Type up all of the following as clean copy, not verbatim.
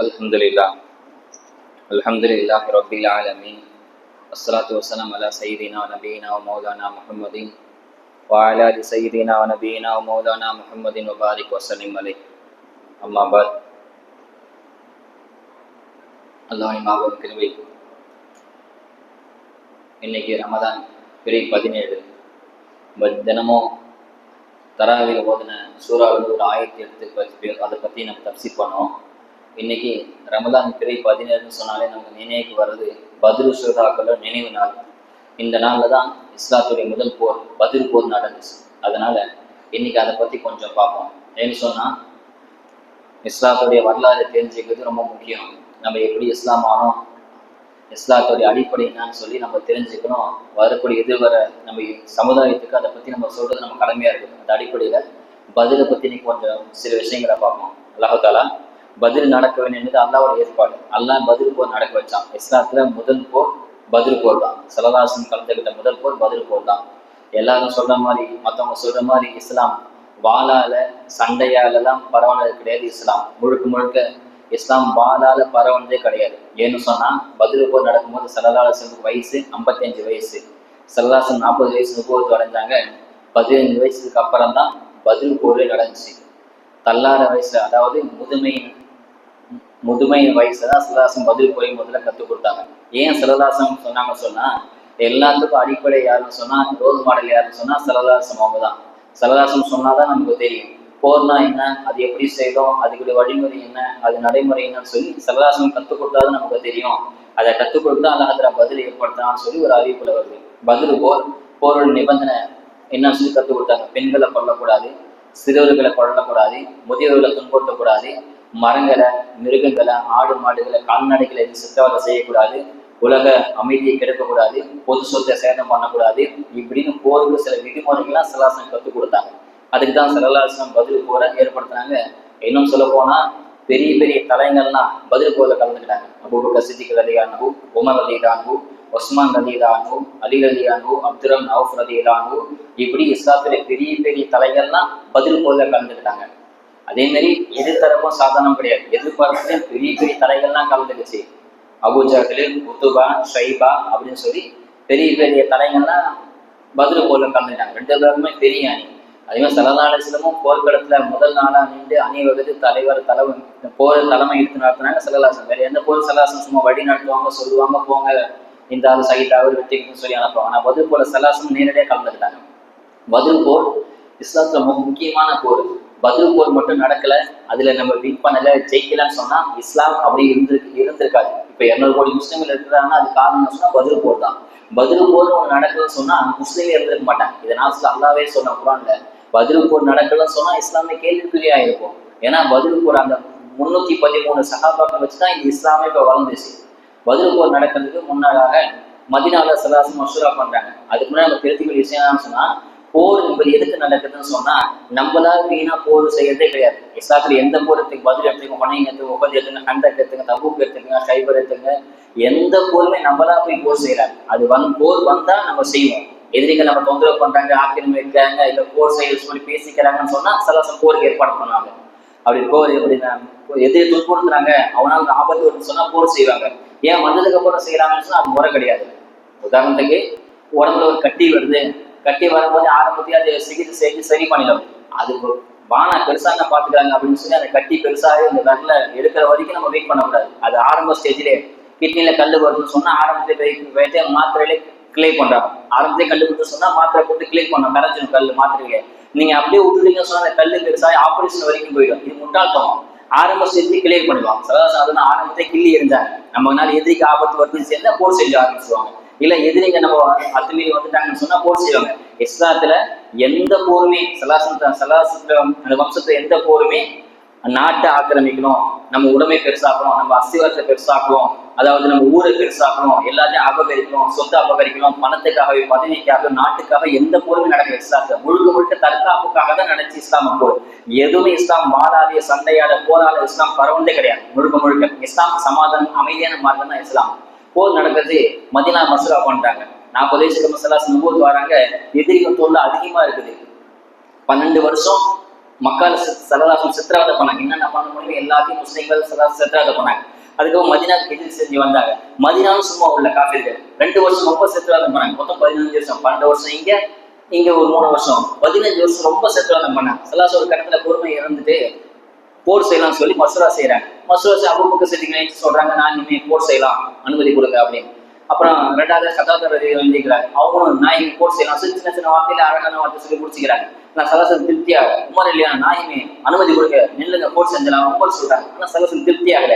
அல்ஹம்துலில்லாஹ் அல்ஹம்துலில்லாஹி ரப்பில் ஆலமீன் வஸ்ஸலாத்து வஸ்ஸலாமு அலா சய்யிதினா நபியினா வ மௌலானா முஹம்மதின் வ அலா ஆலி சய்யிதினா வ நபியினா வ மௌலானா முஹம்மதின் வ பாரிக் வ ஸல்லிம் அலைஹி. அம்மா பாத். அல்லாஹ்வின் மாபெரும் கிருபை. இன்னைக்கு ரமதான் பிறை 17. தினமும் தராவில ஓதின சூறாவில் ஒரு ஆயத்தை எடுத்து அதை பற்றி நம்ம தப்சீர் பண்ணோம். இன்னைக்கு ரமதான் பிறை 17 சொன்னாலே நமக்கு நினைவுக்கு வர்றது பத்ரு ஷுஹதாக்களோட நினைவு நாள். இந்த நாளில் தான் இஸ்லாத்துடைய முதல் போர் பத்ர் போர் நடந்துச்சு. அதனால இன்னைக்கு அதை பற்றி கொஞ்சம் பார்ப்போம். ஏன்னு சொன்னால் இஸ்லாத்துடைய வரலாறு தெரிஞ்சுக்கிறது ரொம்ப முக்கியம். நம்ம எப்படி இஸ்லாம் ஆனோம், இஸ்லாத்துடைய அடிப்படை என்னன்னு சொல்லி நம்ம தெரிஞ்சுக்கணும். வரக்கூடிய எதிர்வர நம்ம சமுதாயத்துக்கு அதை பற்றி நம்ம சொல்றது நம்ம கடமையாக இருக்குது. அந்த அடிப்படையில் பத்ரை பற்றி இன்னைக்கு கொஞ்சம் சில விஷயங்களை பார்ப்போம். அல்லாஹ் தாலா பத்ர் நடக்க வேண்டியது அல்லாவோட ஏற்பாடு. அல்லாஹ் பத்ர் போர் நடக்க வச்சான். இஸ்லாத்துல முதல் போர் பத்ர் போர் தான். ஸல்லல்லாஹு கலந்துக்கிட்ட முதல் போர் பத்ர் போர் தான். எல்லாரும் சொல்ற மாதிரி, மற்றவங்க சொல்ற மாதிரி இஸ்லாம் வாளால சண்டையாலெல்லாம் பரவானது கிடையாது. இஸ்லாம் முழுக்க முழுக்க இஸ்லாம் வாளால பரவானதே கிடையாது. ஏன்னு சொன்னா பத்ர் போர் நடக்கும்போது ஸல்லல்லாஹு வயசு 55 வயசு, ஸல்லல்லாஹு 40 வயசு நுபுவத் அடைஞ்சாங்க. 15 வயசுக்கு அப்புறம் தான் பத்ர் போரே நடந்துச்சு. தள்ளார வயசுல, அதாவது முதுமை வயசுல தான் ஸல்லல்லாஹு பத்ர் போரை முதல்ல கற்றுக் கொடுத்தாங்க. ஏன் ஸல்லல்லாஹு சொன்னாங்க சொன்னா, எல்லாத்துக்கும் அடிப்படை யாருன்னு சொன்னா, ரோல் மாடல் யாருன்னு சொன்னா ஸல்லல்லாஹு அவங்க தான். ஸல்லல்லாஹு சொன்னாதான் நமக்கு தெரியும் போர்னா என்ன, அது எப்படி செய்யணும், அதுக்குடைய வழிமுறை என்ன, அது நடைமுறை என்னன்னு சொல்லி ஸல்லல்லாஹு கற்றுக் கொடுத்தாதான் நமக்கு தெரியும். அதை கற்றுக் கொடுத்தா அல்லாஹ் பதில் ஏற்படுத்தான்னு சொல்லி ஒரு அறிவிப்புல வருது. பத்ர் போரோட நிபந்தனை என்னன்னு சொல்லி கற்றுக் கொடுத்தாங்க. பெண்களை கொல்லக்கூடாது, சிறுவர்களை கொல்லக்கூடாது, முதியவர்களை துன்புறுத்தக்கூடாது, மரங்களை, மிருகங்களை, ஆடு மாடுகளை, கால்நடைகளை சித்தவதை செய்யக்கூடாது, உலக அமைதியை கெடுக்கக்கூடாது, பொது சொத்தை சேதம் பண்ணக்கூடாது, இப்படின்னு போருக்கு சில விதிமுறைகள்லாம் ஸல்லல்லாஹு கற்றுக் கொடுத்தாங்க. அதுக்கு தான் ஸல்லல்லாஹு பத்ர் போரை ஏற்படுத்தினாங்க. இன்னும் சொல்ல போனா பெரிய பெரிய தலைங்கள்லாம் பத்ர் போரில் கலந்துக்கிட்டாங்க. அபூபக்கர் சித்திக் ரலியல்லாஹு அன்ஹு, உமர் ரலியல்லாஹு அன்ஹு, உஸ்மான் ரலியல்லாஹு அன்ஹு, அலி ரலியல்லாஹு அன்ஹு, அப்துர்ரஹ்மான் அவுஃப் ரலியல்லாஹு அன்ஹு, இப்படி இஸ்லாத்துடைய பெரிய பெரிய தலைகள்லாம் பத்ர் போரில் கலந்துக்கிட்டாங்க. அதே மாதிரி எதிர்த்தரப்பும் சாதாரணம் கிடையாது. எதிர்பார்ப்புலையும் பெரிய பெரிய தலைகள்லாம் கலந்துக்குச்சு. அபூ ஜஹல், உத்பா, ஷைபா அப்படின்னு சொல்லி பெரிய பெரிய தலைகள்லாம் பத்ர் போர்ல கலந்துட்டாங்க. 2 பேருமே பெரிய அணி. அதே மாதிரி ஸல்லல்லாஹு அலைஹி வஸல்லம் போர்க்களத்துல முதல் நாளா நின்று அணி வகுத்து போர் தலைமை எடுத்து நடத்தினாங்க ஸல்லல்லாஹு. வேற எந்த போர் ஸல்லல்லாஹு சும்மா வழி நடத்துவாங்க, சொல்லுவாங்க போங்க இந்த ஆள் சகிதாக வெற்றிக்குன்னு சொல்லி அனுப்புவாங்க. ஆனா பத்ர் போர்ல ஸல்லல்லாஹு நேரடியாக கலந்துக்கிட்டாங்க. பத்ர் போர் இஸ்லாத்துல முக்கியமான போர். பத்ர் போர் மட்டும் நடக்கல, அதுல நம்ம வின் பண்ணல, ஜெயிக்கலன்னு சொன்னா இஸ்லாம் அப்படி இருந்திருக்காது. இப்ப 200 கோடி முஸ்லிம்கள் இருக்கிறாங்கன்னா அது காரணம் சொன்னா பத்ர் போர் தான். பத்ர் போர் ஒன்று நடக்கலன்னு சொன்னா முஸ்லீமே இருந்திருக்க மாட்டாங்க. இதை நான் அல்லாவே சொன்ன குர்ஆன்ல, பத்ர் போர் நடக்கலன்னு சொன்னா இஸ்லாமே கேள்விக்குறியா இருக்கும். ஏன்னா பத்ர் போர் அந்த 313 சஹாபாக்கள் வச்சுதான் இந்த இஸ்லாமே இப்ப வளர்ந்துச்சு. பத்ர் போர் நடக்கிறதுக்கு முன்னாடாக மதீனாவுல ஸல்லல்லாஹு மஷூரா பண்றாங்க. அதுக்கு முன்னாடி நம்ம தெரிஞ்சுக்கிற விஷயம் என்னன்னு சொன்னா, போர் என்பது எதுக்கு நடக்குதுன்னு சொன்னா நம்மளால வீணா போர் செய்யறதே கிடையாது. இஸ்லாத்துல எந்த போருக்கு பத்ர் எடுத்துங்க, ஹுனைன் எடுத்துங்க, உஹத் எடுத்துங்க, ஹந்தக் எடுத்துங்க, தபூக் எடுத்துங்க, கைபர் எடுத்துங்க, எந்த போருமே நம்மளா போய் போர் செய்யறாங்க. அது போர் வந்தா நம்ம செய்வோம். எதிரிகள் நம்ம தொந்தரவு பண்றாங்க, ஆக்கிரமிக்கிறாங்க, இல்ல போர் செய்ய சொல்லி பேசிக்கிறாங்கன்னு சொன்னா ஸல்லல்லாஹு போருக்கு ஏற்பாடு பண்ணுவாங்க. அப்படி போர் எப்படின்னா, எதிரி துன்புறுத்துறாங்க, அவனால ஆபத்து வருதுன்னு சொன்னா போர் செய்வாங்க. ஏன் வந்ததுக்கு அப்புறம் செய்யறாங்கன்னு சொன்னா அது முறை கிடையாது. உதாரணத்துக்கு உடம்புல ஒரு கட்டி வருது, கட்டி வரும்போது ஆரம்பத்தையும் அதை சிகிச்சை செஞ்சு சரி பண்ணிடும். அது வானா பெருசாக பார்த்துக்கிறாங்க அப்படின்னு சொல்லி அந்த கட்டி பெருசாக இந்த விரல எடுக்கிற வரைக்கும் நம்ம வெயிட் பண்ணக்கூடாது. அது ஆரம்ப ஸ்டேஜ்லேயே கிட்னியில கல் வருதுன்னு சொன்னா ஆரம்பத்திலே வைத்து மாத்திரையிலே கிளியர் பண்றாங்க. ஆரம்பத்திலே கல் கொடுத்து சொன்னா மாத்திரை போட்டு கிளியர் பண்ணோம், கரைஞ்சிடும் கல் மாத்திரையிலே. நீங்க அப்படியே விட்டுட்டீங்கன்னு சொன்னா அந்த கல் பெருசாக ஆபரேஷன் வரைக்கும் போயிடும். இது முட்டாள்தனம். ஆரம்ப ஸ்டேஜ்லேயே கிளியர் பண்ணிடுவாங்க. ஸல்லல்லாஹு ஆரம்பத்தை கிள்ளி எரிஞ்சாங்க. நம்மனால எதிரிக்கு ஆபத்து வருதுன்னு சேர்ந்தா போர் செஞ்சு ஆரம்பிச்சுவாங்க. இல்ல எதிரிங்க நம்ம அத்துமீறி வந்துட்டாங்கன்னு சொன்னா போர் செய்வாங்க. இஸ்லாத்துல எந்த போருமே ஸல்லல்லாஹு அந்த வம்சத்துல எந்த போருமே நாட்டை ஆக்கிரமிக்கணும், நம்ம உடமை பெருசாக்கணும், நம்ம அஸ்திவாரத்தை பெருசாக்கணும், அதாவது நம்ம ஊரை பெருசாக்கணும், எல்லாத்தையும் அபகரிக்கணும், சொத்தை அபகரிக்கணும், பணத்துக்காக, பதவிக்காக, நாட்டுக்காக எந்த போருமே நடக்கல. இஸ்லாத்துல முழுக்க தற்காப்புக்காக தான் நடந்துச்சு இஸ்லாம் போர். எதுவுமே இஸ்லாம் வாழாதிய சண்டையாட போராட இஸ்லாம் பரவந்தே கிடையாது. முழுக்க இஸ்லாம் சமாதானம், அமைதியான மார்க்கம் தான் இஸ்லாம். போர் நடக்கிறது மதீனா மஷூரா பண்றாங்க. 40 வயசுக்கு ஸல்லல்லாஹு நுபுவத் வராங்க. எதிரிகள் தொல்லை அதிகமா இருக்குது. 12 வருஷம் மக்கால சல்லல்லாஹு சித்திரவதை பண்ணாங்க. என்னென்ன பண்ண முடியும் எல்லாத்தையும் முஸ்லீம்கள் சித்திரவதை பண்ணாங்க. அதுக்கப்புறம் மதினாவுக்கு எதிரி செஞ்சு வந்தாங்க. மதினாவும் சும்மா உள்ள காப்பீர்கள் 2 வருஷம் ரொம்ப சித்திரவதை பண்ணாங்க. மொத்தம் 15 வருஷம், 12 வருஷம் இங்க ஒரு 3 வருஷம், 15 வருஷம் ரொம்ப சித்திரவதை பண்ணாங்க. சல்லல்லாஹு ஒரு கட்டத்துல பொறுமை இறந்துட்டு போர் செய்யலாம்னு சொல்லி மசூரா செய்யறாங்க. மசூரா அபூபக்கர் சித்திக் சொல்றாங்க, நான் இனிமே போர் செய்யலாம், அனுமதி கொடுங்க அப்படின்னு. அப்புறம் 2வது கதாதர் வந்திருக்கிறாங்க. அவங்களும் நான் இங்க போர் செய்யலாம் சொல்லி சின்ன சின்ன வார்த்தையில அழகான வார்த்தை சொல்லி முடிச்சுக்கிறாங்க. நான் சலசல் திருப்தியாக உமர் இல்லையா நான் இனிமே அனுமதி கொடுங்க, நில்லுங்க, போர் செஞ்சலாம் உமர் சொல்றாங்க. ஆனா சலசல் திருப்தி ஆகல.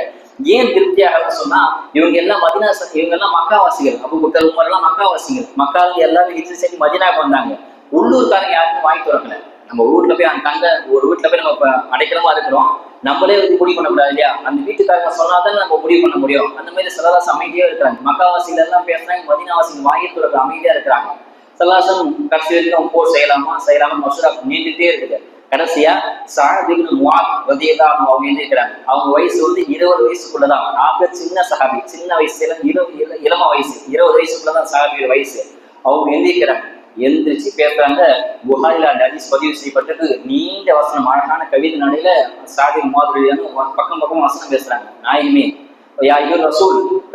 ஏன் திருப்தி ஆகலன்னு சொன்னா இவங்க எல்லாம் மதினா, இவங்க எல்லாம் மக்காவாசிகள். அபூபக்கர் உமர் எல்லாம் மக்காவாசிகள். மக்காவுக்கு எல்லாரும் ஹிஜ்ரத் செஞ்சு மதினாவுக்கு வந்தாங்க. உள்ளூர்காரங்க யாருக்கும் வாங்கி திறக்கல. நம்ம வீட்டுல போய் அந்த தங்க ஒரு வீட்டுல போய் நம்ம அடைக்கலமா இருக்கிறோம், நம்மளே வந்து முடிவு பண்ண கூடாது இல்லையா? அந்த வீட்டுக்காரங்க சொன்னாதான் நம்ம முடிவு பண்ண முடியும். அந்த மாதிரி சல்லல்லாஹு அமைதியா இருக்கிறாங்க. மக்காவாசிகள் எல்லாம் பேசுறாங்க, மதீனாவாசிகள் வாங்கி திறக்க அமைதியா இருக்கிறாங்க. சல்லல்லாஹு கடைசி வரைக்கும் போர் செய்யலாமா மசூரா நீண்டுட்டே இருக்குது. கடைசியா சஅத் இப்னு முஆத் ரலியல்லாஹு அன்ஹு அவங்க எழுதிக்கிறாங்க. அவங்க வயசு வந்து 20 வயசுக்குள்ளதான். ஆக சின்ன சஹாபி, சின்ன வயசுல இளம வயசு 20 வயசுக்குள்ளதான் சஹாபியோட வயசு. அவங்க எழுதிக்கிறாங்க, எந்திரிச்சு பேசுறாங்க. புகாரில அந்த ஹதீஸ் பதிவு செய்யப்பட்டது. நீண்ட வசனம், அழகான கவிதை நடையில சாதி மாதிரி பக்கம் பக்கம் வசனம் பேசுறாங்க. நாயகமே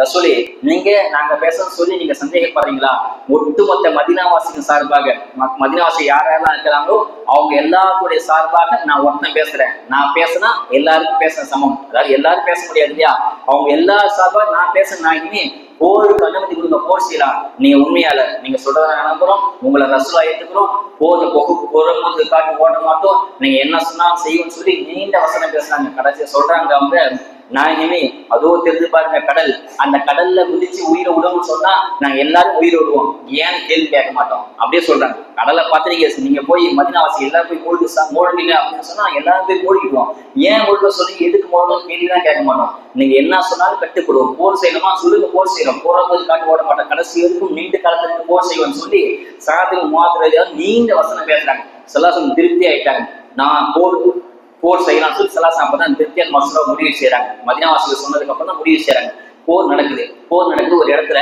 ரசூலே, நீங்க நாங்க பேசணும்னு சொல்லி நீங்க சந்தேகப்படுறீங்களா? ஒட்டுமொத்த மதீனாவாசிகள் சார்பாக, மதீனாவாசி யாரெல்லாம் இருக்கிறாங்களோ அவங்க எல்லாருடைய சார்பாக நான் ஒருத்தன் பேசுறேன். நான் பேசினா எல்லாருக்கும் பேசுற சமம். அதாவது எல்லாரும் பேச முடியாது இல்லையா? அவங்க எல்லா சார்பாக நான் பேசுறேன். நாயகமே போருக்கு அனுமதி கொடுங்க, போர் செய்யலாம். நீங்க உண்மையால நீங்க சொல்றத அனுப்புறோம், உங்களை ரசூலா ஏத்துக்கிறோம், போறது காட்டி ஓட மாட்டோம், நீங்க என்ன சொன்னாலும் செய்வோம்னு சொல்லி நீண்ட வசனம் பேசுறாங்க. கடைசியா சொல்றாங்க அவங்க, நாயகமே அதோ தெரிஞ்சு பாருங்க கடல், அந்த கடல்ல குதிச்சு உயிரை விடுவோம்னு சொன்னா நாங்க எல்லாரும் உயிரை விடுவோம், ஏன்னு கேள்வி கேட்க மாட்டோம் அப்படியே சொல்றாங்க. கடலை பார்த்து நீங்க போய் மதீனாவாசி எல்லாரும் போய் மூழ்கிங்க அப்படின்னு சொன்னா எல்லாரும் போய் மூழ்கிடுவோம். ஏன் மூழ்க சொல்லி எதுக்கு மூழ்கணும் கேள்விதான் கேட்க மாட்டோம். நீங்க என்ன சொன்னாலும் கட்டுப்படுவோம். போர் செய்யணுமா சொல்லுங்க, போர் செய்யணும். போறது காட்டு ஓட மாட்டோம், கடைசி வரைக்கும் நீண்ட காலத்துக்கு போர் செய்வோம்னு சொல்லி சாதிக்கு மாத்திரம் நீண்ட வசனம் பேசுறாங்க. சல்லல்லாஹு திருப்தி ஆயிட்டாங்க. நான் போர் செய்யலாம் சொல்லி சல்லல்லாஹு அப்பதான் திருப்தியான மசூரா முடிவு செய்யறாங்க. மதீனாவாசிகள் சொன்னதுக்கு அப்புறம் தான் முடிவு செய்யறாங்க. போர் நடக்குது ஒரு இடத்துல,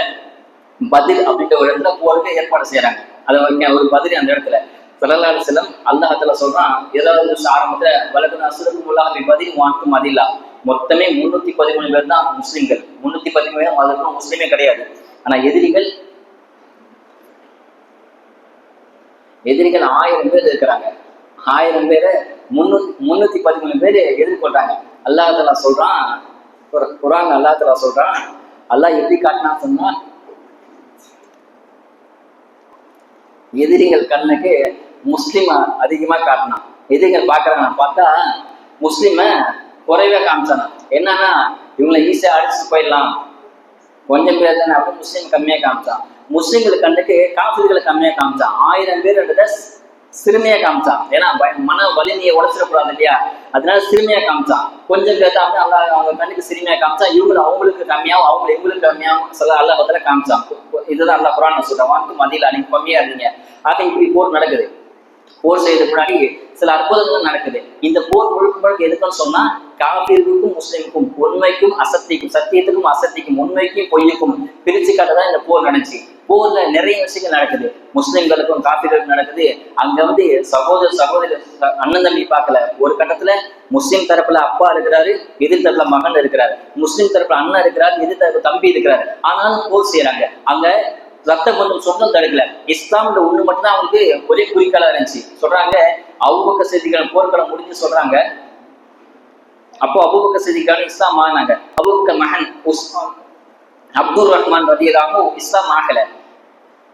பதில் அப்படின்ற ஒரு இடத்துல போருக்கு ஏற்பாடு செய்யறாங்க. அதை ஒரு பதில் அந்த இடத்துல ஸல்லல்லாஹு அலைஹி வஸல்லம் அல்லாஹ் தஆலா சொல்றான், ஏதாவது ஆரம்பத்துல வலகுன அஸ்லக்கும் அல்லாஹ் பதில் வாங்கும் அதில்லா. மொத்தமே 313 பேர் தான் முஸ்லிம்கள். 313 பேர் அதுக்கப்புறம் முஸ்லிமே கிடையாது. ஆனா எதிரிகள் 1000 பேர் இருக்கிறாங்க. 1000 பேரை 313 பேர் எதிர்கொள்றாங்க. அல்லாஹ் தஆலா சொல்றான், குர்ஆன் அல்லாஹ் தஆலா சொல்றான், அல்லாஹ் எப்படி காட்டினா சொன்னா, எதிரிகள் கண்ணுக்கு முஸ்லிம அதிகமா காட்டினான். எதிரிகள் பாக்குறாங்க, பார்த்தா முஸ்லிம குறைவா காமிச்சானா. என்னன்னா இவங்களை ஈஸியா அடிச்சுட்டு போயிடலாம், கொஞ்சம் பேர் தானே அப்ப முஸ்லீம் கம்மியா காமிச்சான். முஸ்லிம்கள் கண்ணுக்கு காஃபிர்களை கம்மியா காமிச்சான். 1000 பேர் சிறுமையா காமிச்சான். ஏன்னா மன வலிமையை உடைச்சிடக்கூடாது இல்லையா? அதனால சிறுமையா காமிச்சான். கொஞ்சம் பேர் தான் அவங்க கண்ணுக்கு சிறுமையா காமிச்சா, அவங்களுக்கு கம்மியாவும் அவங்க இவங்களுக்கு கம்மியாவும் சொல்ல அல்லாஹ் காமிச்சான். இதுதான் அல்லாஹ் குர்ஆன்ல சொல்றான், வாக்கு மதியில நீங்க கம்மியா இருந்தீங்க. ஆக இப்படி போர் நடக்குது. போர் செய்யறதுக்கு முன்னாடி சில அற்புதங்கள் நடக்குது. இந்த போர் முழுக்க எதுக்குன்னு சொன்னா, காஃபிருக்கும் முஸ்லிமுக்கும், உண்மைக்கும் அசத்திக்கும், சத்தியத்துக்கும் அசத்திக்கும், உண்மைக்கும் பொய்யுக்கும் பிரிச்சு காட்டதான் இந்த போர் நடந்துச்சு. போர்ல நிறைய விஷயங்கள் நடக்குது. முஸ்லிம்களுக்கும் காஃபிர்களுக்கும் நடக்குது. அங்க சகோதர அண்ணன் தம்பி பார்க்கல. ஒரு கட்டத்துல முஸ்லிம் தரப்புல அப்பா இருக்கிறாரு, எதிர் தரப்புல மகன் இருக்கிறாரு. முஸ்லிம் தரப்புல அண்ணன் இருக்கிறாரு, எதிர் தரப்பு தம்பி இருக்கிறாரு. ஆனாலும் போர் செய்யறாங்க. அங்க ரத்த பந்தம் சொந்தம் தடுக்கல. இஸ்லாம்ல ஒண்ணு மட்டும்தான் அவங்களுக்கு ஒரே குறிக்கோளா இருந்துச்சு. சொல்றாங்க, அபூபக்கர் சித்திக் போர்க்களம் முடிஞ்சு சொல்றாங்க, அப்போ அபூபக்கர் சித்திக் இஸ்லாம் ஆனாங்க. அபூபக்கர் மகன் அப்துல் ரஹ்மான் ரலியல்லாஹு இஸ்லாம் ஆகல.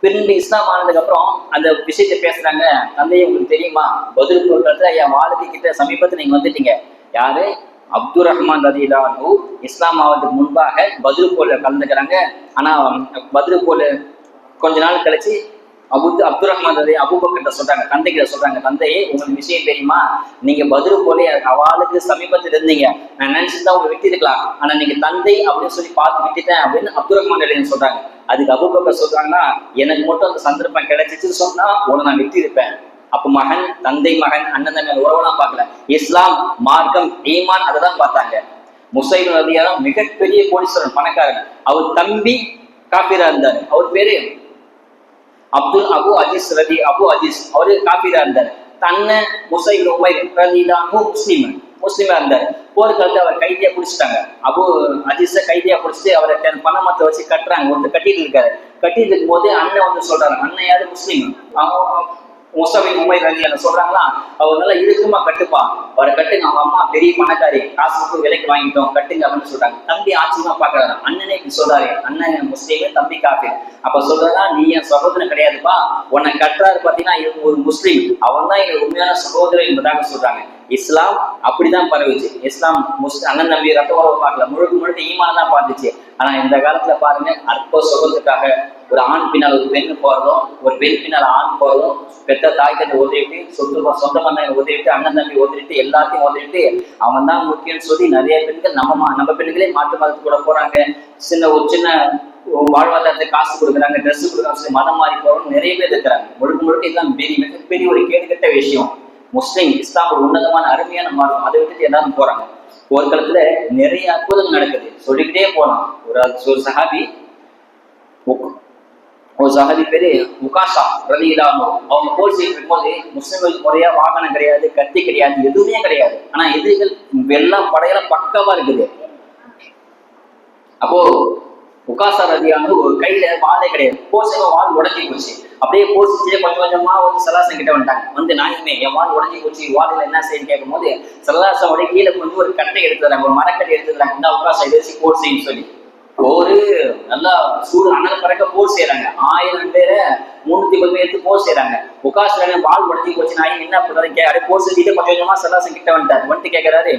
பின்பு இஸ்லாம் ஆனதுக்கு அப்புறம் அந்த விஷயத்தை பேசுறாங்க. தந்தையை உங்களுக்கு தெரியுமா, பதில் போர்க்களத்துல என் வாழ்க்கை கிட்ட சமீபத்தில் நீங்க வந்துட்டீங்க. யாரு? அப்துல் ரஹ்மான் ரலியல்லாஹு இஸ்லாம் ஆவதுக்கு முன்பாக பதில் போர்ல கலந்துக்கிறாங்க. ஆனா பதில் போர்ல கொஞ்ச நாள் கழிச்சு அப்துல் ரஹ்மான் அபூபக்கர் சொல்றாங்க, தந்தைகிட்ட சொல்றாங்க, தந்தையே உங்களுக்கு விஷயம் தெரியுமா, நீங்க பதில் போல அவளுக்கு சமீபத்தில் இருந்தீங்க, நான் நினைச்சுதான் உங்களை விட்டு இருக்கலாம், ஆனா நீங்க தந்தை அப்படின்னு சொல்லி பார்த்து விட்டுட்டேன் அப்படின்னு அப்துல் ரஹ்மான் சொல்றாங்க. அதுக்கு அபூபக்கர் சொல்றாங்கன்னா, எனக்கு மட்டும் அந்த சந்தர்ப்பம் கிடைச்சிச்சு சொன்னா உன்னை நான் விட்டு இருப்பேன். அப்ப மகன், தந்தை மகன், அண்ணன் தங்கை உறவெல்லாம் பார்க்கல, இஸ்லாம் மார்க்கம் ஈமான் அதைதான் பார்த்தாங்க. முசைலிம் ரலியல்லாஹு மிகப்பெரிய கோடீஸ்வரன், பணக்காரன். அவர் தம்பி காபீரா இருந்தார். அவர் பேரு அபு அஜீஸ் அவரு காபீரா இருந்தார். தன்னை முசைப் உமைர் ரலியல்லாஹு முஸ்லீமா இருந்தார். போர்க்காலத்துல அவர் கைதியா பிடிச்சிட்டாங்க. அபு அஜீஸ கைதியா பிடிச்சிட்டு அவரை பணமத்தை வச்சு கட்டுறாங்க. ஒருத்தர் கட்டிட்டு இருக்காரு. கட்டிட்டு இருக்கும் போது அண்ணன் வந்து சொல்றாரு, அண்ணன் யாரு முஸ்லீம், முசைப் உமைர் ரலியல்லாஹு சொல்றாங்களா, அவர் நல்லா இறுக்கமா கட்டுப்பா, அவரை கட்டுங்க, அவங்க அம்மா பெரிய பணக்காரி, காசு கொடுத்து விலைக்கு வாங்கிட்டோம், கட்டுங்க அப்படின்னு சொல்றாங்க. தம்பி ஆச்சரியமா பாக்குறாரு, அண்ணனே இப்படி சொல்றாரு, அண்ணன் முஸ்லீமு தம்பி காஃபிர். அப்ப சொல்றதா, நீ என் சகோதரன் கிடையாதுப்பா, உன்னை கட்டுறாரு பாத்தீங்கன்னா ஒரு முஸ்லீம், அவன் தான் எங்க உண்மையான சகோதரன் என்பதாக சொல்றாங்க. இஸ்லாம் அப்படிதான் பரவிச்சு. இஸ்லாம் அண்ணன் தம்பி ரத்த உறவு பார்க்கல, முழுக்க முழுக்க ஈமான் தான் பார்த்துச்சு. ஆனா இந்த காலத்துல பாருங்க, அற்ப சுகத்துக்காக ஒரு ஆண் பின்னால் ஒரு பெண் போறதும், ஒரு பெண் பின்னால் ஆண் போறதும், பெத்த தாய்க்கத்தை ஒதுக்கிட்டு, சொந்த பந்தங்களை ஒதுக்கிட்டு, அண்ணன் தம்பி ஒதுக்கிட்டு, எல்லாத்தையும் ஒதுக்கிட்டு அவன் தான் முக்கியம்னு சொல்லி நிறைய பெண்கள் நம்ம பெண்களே மாற்று மதத்துக்கு கூட போறாங்க. ஒரு சின்ன வாழ்வாதாரத்துக்கு காசு கொடுக்குறாங்க, ட்ரெஸ் கொடுக்குறாங்க, சொல்லி மதம் மாறி போறவங்க நிறைய பேர் இருக்கிறாங்க. முழுக்க முழுக்க இதுதான் மிகப்பெரிய ஒரு கேடுகட்ட விஷயம். முஸ்லிம் இஸ்லாம் ஒரு உன்னதமான அருமையான மார்க்கம், அதை விட்டுட்டு எல்லாரும் போறாங்க. போர்க்களத்துல நிறைய அற்புதங்கள் நடக்குது, சொல்லிக்கிட்டே போலாம். ஒரு சஹாபி பேரு உகாஷா ரலியல்லாஹு, அவங்க போர் செய்யும் போது முஸ்லிம்களுக்கு முறையா வாகனம் கிடையாது, கத்தி கிடையாது, எதுவுமே கிடையாது. ஆனா எதிரிகள் எல்லாம் படையெல்லாம் பக்கவா இருக்குது. அப்போ உகாஷா ரலியல்லாஹு ஒரு கையில வாழை கிடையாது, போர் செய்ய வாள் உடஞ்சி போச்சு. அப்படியே போர் செஞ்சே கொஞ்சம் கொஞ்சமா வந்து சலாசம் கிட்ட வந்துட்டாங்க. வந்து நாயுமே என் வாள் உடஞ்சி போச்சு, வாளில என்ன செய்யு கேட்கும் போது சலாசோட கீழே கொஞ்சம் ஒரு கட்டை எடுத்துறாங்க, ஒரு மரக்கட்டை எடுத்துக்கிறாங்க, இந்த உகாஷா இதை வச்சு போர் செய்யும் சொல்லி ஒரு நல்லா சூடு அனல் பறக்க போர் செய்யறாங்க. 1000 பேரை 310 எடுத்து போர் செய்யறாங்க. உகாஷ் வால் உடஞ்சி போச்சு, நான் என்ன பண்றது அப்படியே போர் செஞ்சுட்டு கொஞ்சம் கொஞ்சமா சல்லாசம் கிட்ட வந்துட்டு கேட்கிறாரு,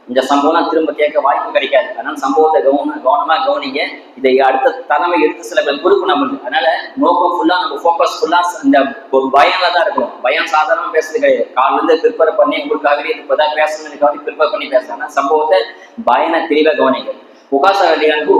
இந்த சம்பவம் திரும்ப கேட்க வாய்ப்பு கிடைக்காது, அதனால சம்பவத்தை கவனமா கவனிங்க, இதை அடுத்த தலைமை எடுத்து சில பேர் கொடுக்கும் நம்மளுக்கு. அதனால நோக்கம் ஃபுல்லா நம்ம ஃபோக்கஸ் ஃபுல்லா இந்த பயம்ல தான் இருக்கும். பயம் சாதாரணமா பேசுறது கிடையாது. காலில இருந்து ப்ரிப்பேர் பண்ணி உங்களுக்காகவே இப்பதான் பேசணும்னு ப்ரிப்பேர் பண்ணி பேசுறாங்க. சம்பவத்தை பயனை தெளிவா கவனிங்க. உகாஷா ரலியல்லாஹு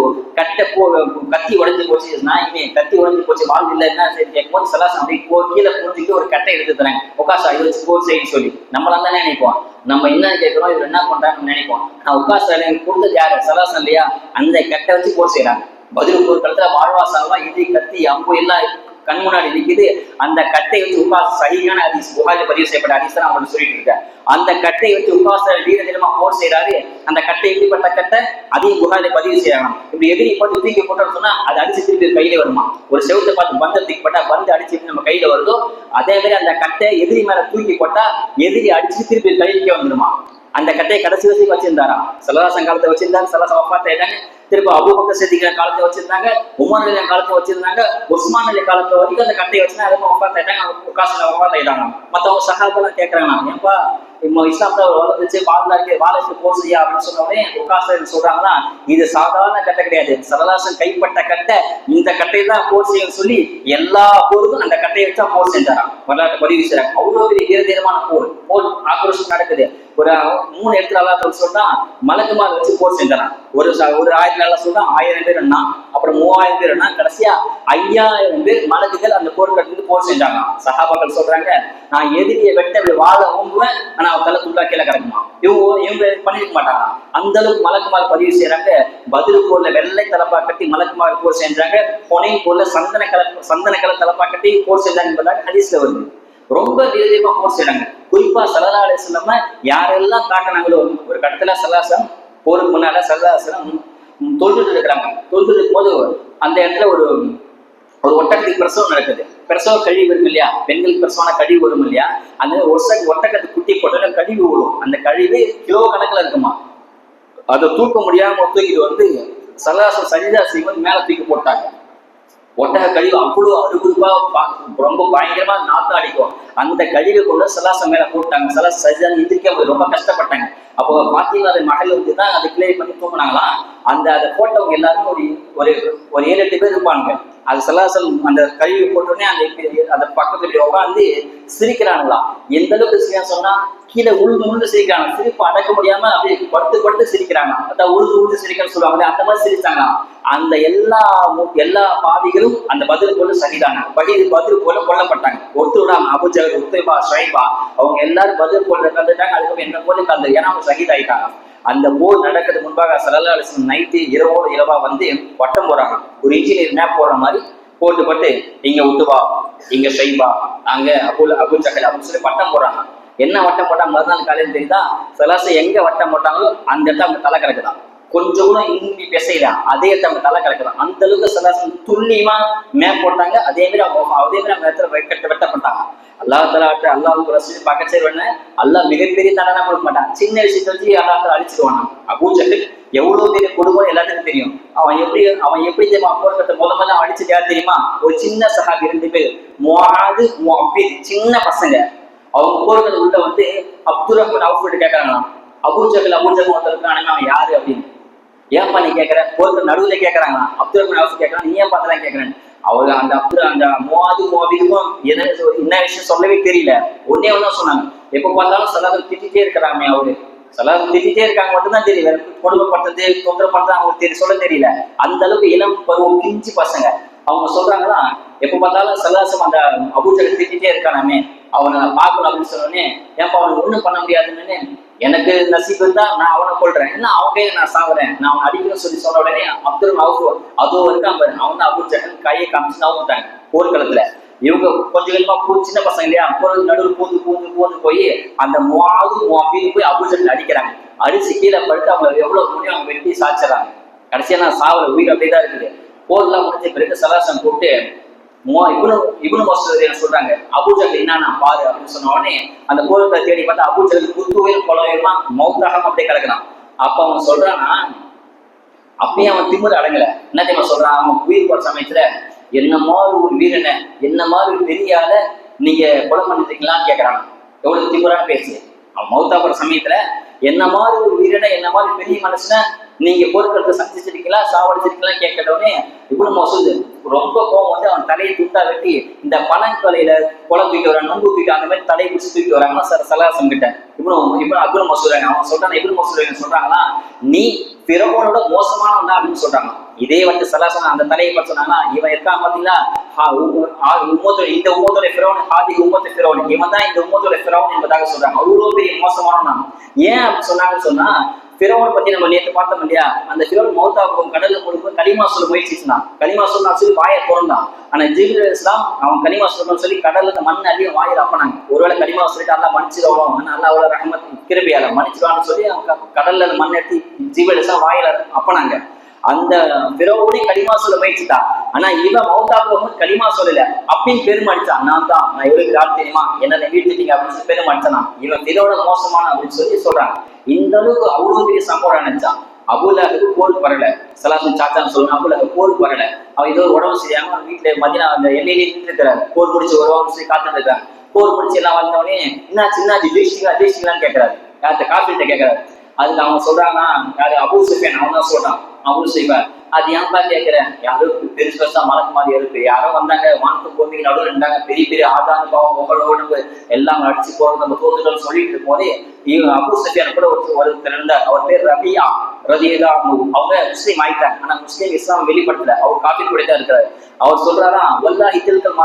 கத்தி உடஞ்சி போச்சு, நாயுமே கத்தி உடஞ்சி போச்சு, வாழ் இல்லை என்ன சரி கேட்கும் போது சலாசம் அப்படி கீழே புரிஞ்சுட்டு ஒரு கட்டை எடுத்து தராங்க. உகாஷா இதை வச்சு போர் செய்யு சொல்லி நம்மளாம் தானே நினைப்போம், நம்ம என்ன கேட்கிறோம், இவர் என்ன பண்றாங்கன்னு நினைப்போம். நான் உகாஷா ரலியல்லாஹு கொடுத்தது யாரு, சலாசம் இல்லையா, அந்த கட்டை வச்சு போர் செய்யறாங்க. பதில் போர்க்களத்துல வாழ்வாசாலமா இடி கத்தி அம்பு எல்லாம் கண் முன்னாடி நிற்குது. அந்த கட்டை வச்சு உகாஷ் சஹீஹான ஹதீஸ், புகாரில பதிவு செய்யப்பட்ட ஹதீஸ் நான் உங்களுக்கு சொல்லிட்டு இருக்கேன். அந்த கட்டை வச்சு உகாஷ் வீரதினமா போர் செய்யறாரு. அந்த கட்டை எப்படிப்பட்ட கட்டை, அதையும் புகாரில பதிவு செய்யலாம். இப்படி எதிரி போட்டு தூக்கி போட்டோம்னு சொன்னா அது அடிச்சு திருப்பி கையில வருமா, ஒரு செவத்தை பார்த்து பந்த தூக்கி போட்டா பந்து அடிச்சு நம்ம கையில வருதோ, அதே மாதிரி அந்த கட்டை எதிரி மேல தூக்கி போட்டா எதிரி அடிச்சு திருப்பி கையிலே வந்துடுமா. அந்த கட்டையை கடைசி வரைக்கும் வச்சிருந்தாராம். சல்லல்லாஹு காலத்தை வச்சிருந்தாங்க, சல்லல்லாஹு வஃபாத் ஆயிட்டாங்க. திரும்ப அபூபக்கர் சித்திக் காலத்தை வச்சிருந்தாங்க, உமர் அலி காலத்தை வச்சிருந்தாங்க, உஸ்மான் அலி காலத்தை வரைக்கும் அந்த கட்டையை வச்சுனா அதுவும் வஃபாத் ஆயிட்டாங்க. உகாஷா வஃபாத் ஆயிட்டாங்க. மற்றவங்க சஹாபாலாம் கேட்கறாங்க, ஏன்பா இஸ்லாம்ல வளர்ந்துச்சு, வாழை போர் செய்யா அப்படின்னு சொன்ன உடனே உகாஷா சொல்றாங்களா, இது சாதாரண கட்டை கிடையாது, சல்லல்லாஹு கைப்பட்ட கட்டை, இந்த கட்டையை தான் போர் செய்யும் சொல்லி எல்லா போருக்கும் அந்த கட்டையை வச்சா போர் செஞ்சாராம். வரலாற்று பதிவு செய்யறாங்க. அவ்வளவு பெரிய வீரதீரமான போர் ஆக்ரோஷம் நடக்குது. ஒரு 3 இடத்துல அல்லாஹ் சொல்றா மலக்குமார் வச்சு போர் செஞ்சாராம். ஒரு ஆயிரத்துல சொல்றா 1000 பேர் என்ன, அப்புறம் 3000 பேர் என்ன, கடைசியா 5000 பேர் மலக்குகள் அந்த போர்க்களத்துல போர் செஞ்சாங்க. சஹாபாக்கள் சொல்றாங்க, நான் எதிரியை வெட்ட வாழ ஓங்குவேன், ஆனா அவ தலை துண்டா கீழே கிடக்குமா. இவங்க பண்ணிருக்க மாட்டாங்க. அந்த அளவுக்கு மலக்குமார் பதிவு செய்யறாங்க. பதில் போர்ல வெள்ளை தலப்பா கட்டி மலக்குமார் போர் செஞ்சாங்க. பொனை போர்ல சந்தன கல தலப்பா கட்டி போர் செஞ்சாங்க என்பதாக ஹதீஸ்ல வருது. ரொம்ப வீரதீரமா போர் செய்யறாங்க. குறிப்பா ஸல்லல்லாஹு அலைஹி வஸல்லம் யாரெல்லாம் காட்டினாங்களோ, ஒரு கட்டத்துல சல்லாசம் போருக்கு முன்னால சல்லாசம் தொழுதுட்டு இருக்கிறாங்க. தொழுதுட்டு இருக்கும் போது அந்த இடத்துல ஒரு ஒட்டகத்துக்கு பிரசவம் நடக்குது. பிரசவ கழிவு இருக்கு இல்லையா, பெண்களுக்கு பிரசவமான கழிவு வரும் இல்லையா, அந்த ஒட்டகத்துக்கு குட்டி போட்டோட கழிவு வரும். அந்த கழிவு கிலோ கணக்குல இருக்குமா. அதை தூக்க முடியாம தூக்கிட்டு வந்து சல்லாசம் சஜிதா செய்வது மேல தூக்கி போட்டாங்க. ஒட்டக கழிவு அவ்வளவு அறுபதுபா ரொம்ப பயங்கரமா நாத்தம் அடிக்கும். அந்த கழிவை கொண்டு சலாசம் மேல போட்டாங்க. சலாசம் சஜிதா எந்திரிக்க ரொம்ப கஷ்டப்பட்டாங்க. அப்போ பாத்தீங்கன்னா அது மகள் வந்துதான் அதை கிளியர் பண்ணி தூங்கினாங்களாம். அதை போட்டவங்க எல்லாரும் ஒரு 7-8 பேர் இருப்பாங்க. அது சலாசல் அந்த கழிவு போட்டோடனே அந்த பக்கத்துல உட்காந்து சிரிக்கிறாங்களா. எந்த அளவுக்கு சிரிக்கான்னு சொன்னா கீழே உழுந்து சிரிக்கிறாங்க. சிரிப்பு அடக்க முடியாம அப்படியே படுத்து சிரிக்கிறாங்க. அதான் உழுந்து சிரிக்கன்னு சொல்லுவாங்க. அந்த மாதிரி சிரிச்சாங்க. அந்த எல்லா பாவிகளும் அந்த பதில் போல சகிதாங்க. பதில் போல கொல்லப்பட்டாங்க. ஒருத்தரோட அபுஜஹல், உத்பா, ஷைபா அவங்க எல்லாரும் பதில் போல கலந்துட்டாங்க. அதுக்கப்புறம் என்ன போல கலந்து, ஏன்னா அவங்க சகிதாயிட்டாங்க. அந்த போர் நடக்கிறது முன்பாக ஸல்லல்லாஹு அலைஹி வஸல்லம் நைட்டு இரவா வந்து வட்டம் போறாங்க. ஒரு இன்ஜினியர் மேப் போடுற மாதிரி போட்டு இங்க விட்டு வா, இங்க ஷைபா, அங்க அபு ஜஹல் அப்படின்னு சொல்லி பட்டம் போடுறாங்க. என்ன வட்டம் போட்டாங்க மறுநாள் காலையில் தெரியுதா? சலாசை எங்க வட்டம் போட்டாங்களோ அந்த இடத்துல அவங்க தலை கிடக்குதான். கொஞ்சம் கூட இந்தி பேசல, அதே இடத்துல அவங்க தலை கிடக்குதான். அந்த அளவுக்கு சலாசம் துல்லியமா மேப் போட்டாங்க. அதே மாதிரி அவங்க இடத்துல வெட்டப்பட்டாங்க. அல்லாஹ் ரசூல் பக்கச்சேரி வேணா அல்லாஹ் மிகப்பெரிய தண்டனை கொடுக்க மாட்டான். சின்ன விஷயத்தை வச்சு அல்லாஹ் அழிச்சிருவான். அபூ ஜஹல் எவ்வளவு பெரிய குடும்பம் எல்லாத்துக்கும் தெரியும். அவன் எப்படி தெரியுமா போர்க்கத்தை முதல்ல அடிச்சது யார் தெரியுமா? ஒரு சின்ன சஹாபி 2 பேர், முஆது முஅப்பித், சின்ன பசங்க. அவங்க போர்க்கத்தை உள்ள வந்து அப்துல் ரஹ்மான் அவுஃப் கேட்கறாங்களாம். அபூ ஜஹல் ஒருத்தர் இருக்கானே, அவன் யாரு அப்படின்னு. ஏன்பா நீ கேட்கற? போர்க்க நடுவுல கேட்கறாங்களாம். அப்துல் ரஹ்மான் அவுஃப் கேட்கறான், நீ ஏன் பார்த்தலாம் கேட்கறேன். அவங்க அந்த முஆதுக்கும் என்ன விஷயம் சொல்லவே தெரியல. ஒன்னே ஒண்ணு சொன்னாங்க, எப்ப பார்த்தாலும் சலாத்தை திட்டிட்டே இருக்கிறாங்க. அவரு சலாத்தை திட்டிட்டே இருக்காங்க மட்டும்தான் தெரியல. கொடுமைப்படுறது தொந்தரவு பண்றது அவங்களுக்கு சொல்ல தெரியல. அந்த அளவுக்கு இளம் பருவம் பிஞ்சு பசங்க. அவங்க சொல்றாங்களா, எப்ப பார்த்தாலும் சலாசம் அந்த அபூ ஜஹல் திட்டிட்டே இருக்கானாமே, அவனை பார்க்கணும் அப்படின்னு சொன்னோடனே, ஏன்பா அவனுக்கு ஒண்ணும் பண்ண முடியாதுன்னு, எனக்கு நசீபு தான், நான் அவனை கொள்றேன், என்ன அவன் கையில நான் சாவுறேன், நான் அவனை அடிக்கணும்னு சொல்லி சொன்ன உடனே அப்துல் அவுஃப் அதோ இருக்கான் பாரு, அவன் தான் அபூ ஜஹல் கையை காமிச்சு அவுட்டாங்க போர்க்களத்துல. இவங்க கொஞ்சம் கொஞ்சமா சின்ன பசங்க இல்லையா, போறது நடுவில் பூந்து போய் அந்த முஆது முஅப்பித் போய் அபூ ஜஹல் அடிக்கிறாங்க. அடிச்சு கீழே படுத்து அவங்க எவ்வளவு முடியும் அவங்க வெட்டி சாய்ச்சறாங்க. கடைசியா நான் சாவர உயிர் அப்படியேதான் இருக்குது. போர்லாம் முடிஞ்ச பிறகு சலாசம் கூப்பிட்டு இப்னு மஸ்ஊத் சொல்றாங்க, அபூ ஜஹல் என்ன பாரு அப்படின்னு சொன்ன உடனே அந்த போர்க்களத்தை தேடி பார்த்தா அபூ ஜஹல் குத்துயிர் கொலையுமா மௌத்தாகம் அப்படியே கிடக்குறான். அப்ப அவன் சொல்றானா, அப்பயே அவன் திமிரு அடங்கல. என்ன தெரியுமா சொல்றான்? அவன் உயிர் போற சமயத்துல, என்ன மாதிரி ஒரு வீரனை, என்ன மாதிரி ஒரு பெரிய ஆள நீங்க கொலை பண்ணிருக்கீங்களான்னு கேட்கறான். எவ்வளவு திமிரான பேசு. அவன் மௌத்தா போற சமயத்துல என்ன மாதிரி ஒரு வீரனை, என்ன மாதிரி பெரிய மனுஷனை நீங்க போர்க்களத்தை சந்திச்சிருக்கீங்களா, சாவடிச்சிருக்கீங்களா கேட்கறவனே இப்னு மஸ்ஊத் ரொம்ப கோவம் வந்து அவன் தலையை துண்டா வெட்டி இந்த பனங்கொலையில கொலை தூக்கி வரான், நொங்கு தூக்கி அந்த மாதிரி தலையை பிடிச்சி தூக்கி வராங்கன்னா சலாசம் கிட்ட இப்னு மஸ்ஊத் அவன் சொல்றான். இப்னு மஸ்ஊத் சொல்றாங்கன்னா, நீ ஃபிரௌனோட மோசமானவன் அப்படின்னு சொல்றாங்க. இதே வந்து சலாசம் அந்த தலையை பார்த்து சொன்னாங்கன்னா, இவன் இருக்கான் பாத்தீங்களா, இந்த உம்மத்தோட ஃபிரௌன், ஹாதி உம்மத்து ஃபிரௌன், இவன் தான் இந்த உம்மத்தோட ஃபிரௌன் என்பதாக சொல்றாங்க. அவ்வளவு பெரிய மோசமானவன். ஏன் அப்படி சொன்னாங்கன்னு சொன்னா, ஃபிரௌனை பத்தி நம்ம நேற்று பார்த்தோம் இல்லையா, அந்த ஃபிரௌன் மௌத்தாக்கும் கடல்ல கொடுக்கும் கலிமா சொல்ல முயற்சி செஞ்சான். கலிமா சொல்லலாம் சொல்லி வாயை திறந்தான். ஆனா ஜிப்ரீல் அலைஹிஸ்ஸலாம் அவன் கலிமா சொல்லணும்னு சொல்லி கடலுக்கு மண் அள்ளி வாயில அப்பனாங்க. ஒருவேளை கலிமா சொல்லிட்டு அல்லாஹ் மன்னிச்சிடுவோம், அல்லாஹ் அவ்வளவு ரஹ்மத் கிருபையால மன்னிச்சிடுவான்னு சொல்லி அவங்க கடல்ல மண் எடுத்து ஜிப்ரீல் அலைஹிஸ்ஸலாம் வாயில அப்பனாங்க. அந்த ஃபிரௌனே கலிமா சொல்ல முயற்சித்தான். ஆனா இவன் மௌத்தாக்கும் கலிமா சொல்லல, அப்பயும் பெருமடிச்சான். நான் எவ்வளவு ஆள் தெரியுமா, என்ன வீட்டுட்டீங்க அப்படின்னு சொல்லி பெருமடிச்சான். இவன் ஃபிரௌன மோசமான அப்படின்னு சொல்லி சொல்றாங்க. இந்த அளவுக்கு அவ்வளவு பெரிய சம்பவம் நினைச்சான். அபூ லஹப் போருக்கு வரல, சலாசம் சாச்சான்னு சொல்லுவாங்க. அபூ லஹப் போருக்கு வரல. அவன் ஏதோ உடம்பு சரியாம வீட்டுல மதினா அந்த எல்லையிலே நின்று இருக்கிறாரு. போர் முடிச்சு வருவாங்க சொல்லி காத்துட்டு இருக்காங்க. போர் முடிச்சு எல்லாம் வந்தவொடனே என்னாச்சு ஜெயிச்சிங்களான்னு கேட்கிறாரு. யார்கிட்ட? காஃபிட்ட கேட்கிறாரு. அதுக்கு அவங்க சொல்றாங்கன்னா, யாரு? அபூ சுஃபியான். அவன் தான் சொல்றான், அபூ சுஃபியான். அது ஏன்பா கேட்கிறேன், யாரும் பெருசா மலக்கு மாதிரி இருக்கு, யாரோ வந்தாங்க வானத்து பூமிக்கு நடுவில் இருந்தாங்க, பெரிய பெரிய ஆதான பாவம் உங்களோட எல்லாம் அடிச்சு போறது நம்ம தோத்துட்டோம்னு சொல்லிட்டு இருக்கும் போதே அபூ சுஃபியான் கூட ஒருத்தர் இருந்தார். அவர் பேர் ரபியா ரலியல்லாஹு அன்ஹு. அவங்க முஸ்லீம் ஆயிட்டாங்க. ஆனா முஸ்லீம் இஸ்லாம் வெளிப்படுத்தல. அவர் காஃபிர் கூட தான் இருக்கிறாரு. அவர் சொல்றாரா, வல்லாஹி தில்கல்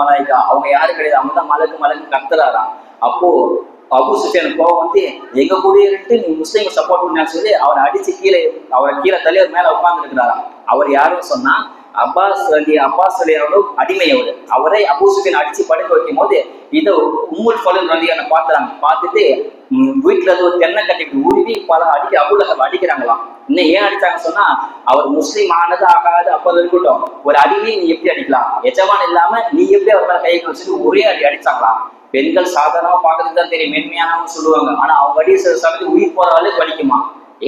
மலாயிகா, அவங்க யாரும் கிடையாது, அவங்க தான் மலக்கு கத்துறாராம். அப்போ அபூ சுஃபியான் கோவம் வந்து, எங்க கூட இருந்து நீ முஸ்லீம் சப்போர்ட் பண்ணான்னு சொல்லி அவரை அடிச்சு அவரை கீழே தள்ளி அவர் மேல உட்கார்ந்து இருக்கிறாராம். அவர் யாரும் சொன்னா அப்பாஸ் அலியோட அடிமை. அவரை அபூ சுஃபியான் அடிச்சு படுக்க வைக்கும் போது இதை உம்முல் ஃபலல் ரலியல்லாஹு அன்ஹா பாத்துறாங்க. பார்த்துட்டு வீட்டுல இருந்து ஒரு தென்னை கட்டிட்டு உருவி பல அபூ லஹப் அடிக்கிறாங்களாம். இன்னும் ஏன் அடிச்சாங்க சொன்னா, அவர் முஸ்லீம் ஆனது ஆகாது அப்போது இருக்கட்டும், ஒரு அடியை நீ எப்படி அடிக்கலாம், எஜமான் இல்லாம நீ எப்படி அவர் மேல கையை வச்சுட்டு ஒரே அடிச்சாங்களாம். பெண்கள் சாதாரணமா பாக்குறதுக்கு தான் தெரியும், மென்மையானவங்க சொல்லுவாங்க. ஆனா அவங்க அடியை சில சமயத்துக்கு உயிர் போற அளவுக்கு வலிக்குமா.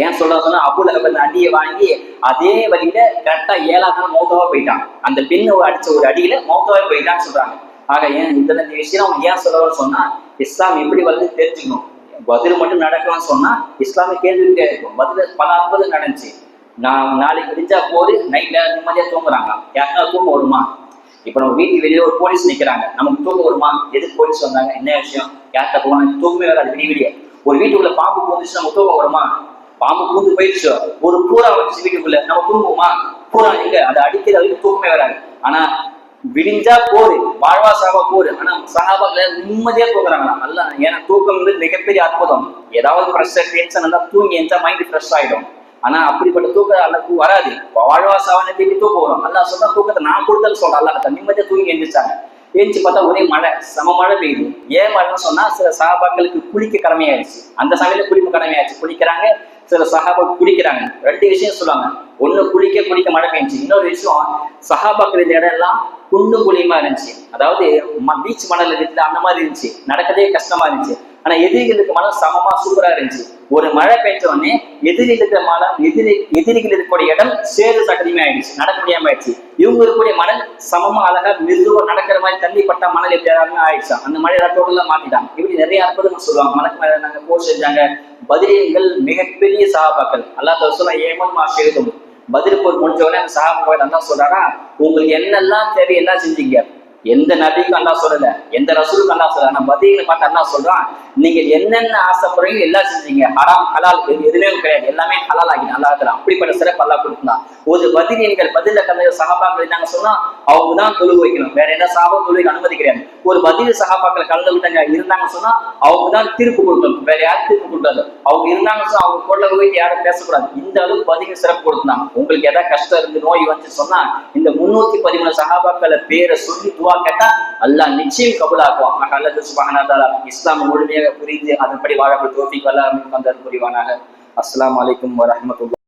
ஏன் சொன்னா அபூ லஹப் அந்த அடியை வாங்கி அதே வழியில கரெக்டா 7ஆம் நாள் மௌத்தாவா போயிட்டான். அந்த பெண்ணை அடிச்ச ஒரு அடியில மௌத்தாவா போயிட்டான்னு சொல்றாங்க. ஆக ஏன் இந்த விஷயம் அவங்க ஏன் சொல்லணும்னு சொன்னா, இஸ்லாம் எப்படி வருது தெரிஞ்சுக்கணும். பதில் மட்டும் நடக்கணும்னு சொன்னா இஸ்லாமிய கேள்விக்கே இருக்கும். பதில் பல அற்புதம் நடந்துச்சு. நாளைக்கு விடிஞ்சா போது நைட்ல நிம்மதியா தூங்குறாங்க. யாருன்னா தூக்கம் வருமா? இப்ப நம்ம வீட்டுக்கு வெளியே ஒரு போலீஸ் நிக்கிறாங்க, நமக்கு தூக்கம் வருமா? எதுக்கு போலீஸ் வந்தாங்க, என்ன விஷயம், யார்கிட்ட போனாங்க, தூக்கமே வராது. விடிய ஒரு வீட்டுக்குள்ள பாம்பு பூந்துச்சு, நம்ம தூக்கம் வருமா? பாம்பு பூந்து போயிடுச்சு, ஒரு பூரா வந்துச்சு வீட்டுக்குள்ள, நம்ம தூங்குவோமா? பூரா எங்க அதை அடிக்கிற வரைக்கும் தூக்கமே வராது. ஆனா விடிஞ்சா போரு, வாழ்வா சாவா போரு. ஆனா சஹாபாக்கள் நிம்மதியா தூங்குறாங்களா? அல்ல, ஏன்னா தூக்கம் மிகப்பெரிய அற்புதம். ஏதாவது ப்ரெஷர் டென்ஷன் இருந்தா தூங்கி எந்த மைண்ட் ஃப்ரெஷ் ஆயிடும். ஆனா அப்படிப்பட்ட தூக்கம் அல்லாஹ்க்கு வராது. வாழ்வாசாவனை தேடி தூக்கம் வரும். அல்லாஹ் சொன்னா தூக்கத்தை நான் கொடுத்தேன்னு சொல்றேன். அல்லாஹ் நிம்மதியா தூங்கி எழுந்திரிச்சாங்க. எழுந்துச்சு பார்த்தா ஒரே மழை, சம மழை பெய்யுது. ஏன் மழைன்னு சொன்னா சில சஹாபாக்களுக்கு குளிக்க கடமையாயிடுச்சு. அந்த சமயத்துல குளிப்பு கடமையாயிடுச்சு. குளிக்கிறாங்க, சில சஹாபாக்கள் குடிக்கிறாங்க. ரெண்டு விஷயம் சொல்லுவாங்க. ஒண்ணு குளிக்க மழை பெய்ஞ்சுச்சு. இன்னொரு விஷயம், சஹாபாக்கள் இந்த இடம் எல்லாம் குண்டும் குழியுமா இருந்துச்சு. அதாவது பீச் மணல் இருக்குது அந்த மாதிரி இருந்துச்சு. நடக்கதே கஷ்டமா இருந்துச்சு. ஆனா எதிரிகளுக்கு மனம் சமமா சூப்பரா இருந்துச்சு. ஒரு மழை பெய்ஞ்ச உடனே எதிரி இருக்கிற மனம் எதிரிகள் இருக்கக்கூடிய இடம் சேறு சகதியுமே ஆயிடுச்சு. நடக்க முடியாம ஆயிடுச்சு. இவங்க இருக்கக்கூடிய மணல் சமமா அழகா மெதுவா நடக்கிற மாதிரி தண்ணி பட்டா மணல் எப்படி ஆயிடுச்சா. அந்த மழை இடத்தோட மாத்திட்டாங்க. இப்படி நிறைய அற்புதங்கள் சொல்லுவாங்க. மனக்கு மேல நாங்க போர் செஞ்சாங்க. பதிரீன்கள் மிகப்பெரிய சஹாபாக்கள். அல்லாஹ் சொல்ல ஏமன் மாஷேதும் பதில் போர் முடிஞ்ச உடனே அந்த சஹாபாக்கள் அல்லாஹ் சொல்றாரா, உங்களுக்கு என்னெல்லாம் தேவை எல்லாம் செஞ்சீங்க. எந்த நபிக்கும் அல்லாஹ் சொல்லல, எந்த ரசூலுக்கும் அல்லாஹ் சொல்லல. ஆனா பதிகளை பார்த்து அல்லாஹ் சொல்றான், நீங்க என்னென்ன ஆசைப்படுறீங்க எல்லாம் செஞ்சீங்க. ஹராம் ஹலால் எதுவுமே கிடையாது, எல்லாமே ஹலால் ஆகிடும். அல்லாஹ் தஆலா அப்படிப்பட்ட சிறப்பு அல்லாஹ் கொடுத்தான். ஒரு பதிரீன்கள் பதில கலந்த சஹாபாக்கள் என்னங்க சொன்னா அவங்க தான் தொழுகு வைக்கணும். வேற என்ன சஹாபா தொழுகைக்கு அனுமதி கிடையாது. ஒரு பதில் சஹாபாக்கள் கலந்து விட்டாங்க இருந்தாங்கன்னு சொன்னா அவங்க தான் தீர்ப்பு கொடுக்கணும். வேற யாரும் தீர்ப்பு கொடுக்காது. அவங்க இருந்தாங்கன்னு சொன்னா அவங்க கொள்ள போயிட்டு யாரும் பேசக்கூடாது. இந்த அளவுக்கு பதில் சிறப்பு கொடுத்தாங்க. உங்களுக்கு ஏதாவது கஷ்டம் இருந்து நோய் வந்து சொன்னா இந்த 313 சஹாபாக்களை பேரை சொல்லி துவா கேட்டா அல்லாஹ் நிச்சயம் கபூலாக்குவான். அல்லாஹ் சுப்ஹானஹு வ தஆலா இஸ்லாம் முழுமையாக புரிந்து அதன்படி வாழக்கூடிய தௌஃபீக் அல்லாஹ் நமக்கு தந்தருள் புரிவானாக. அஸ்ஸலாமு அலைக்கும் வரஹ்மத்துல்லாஹி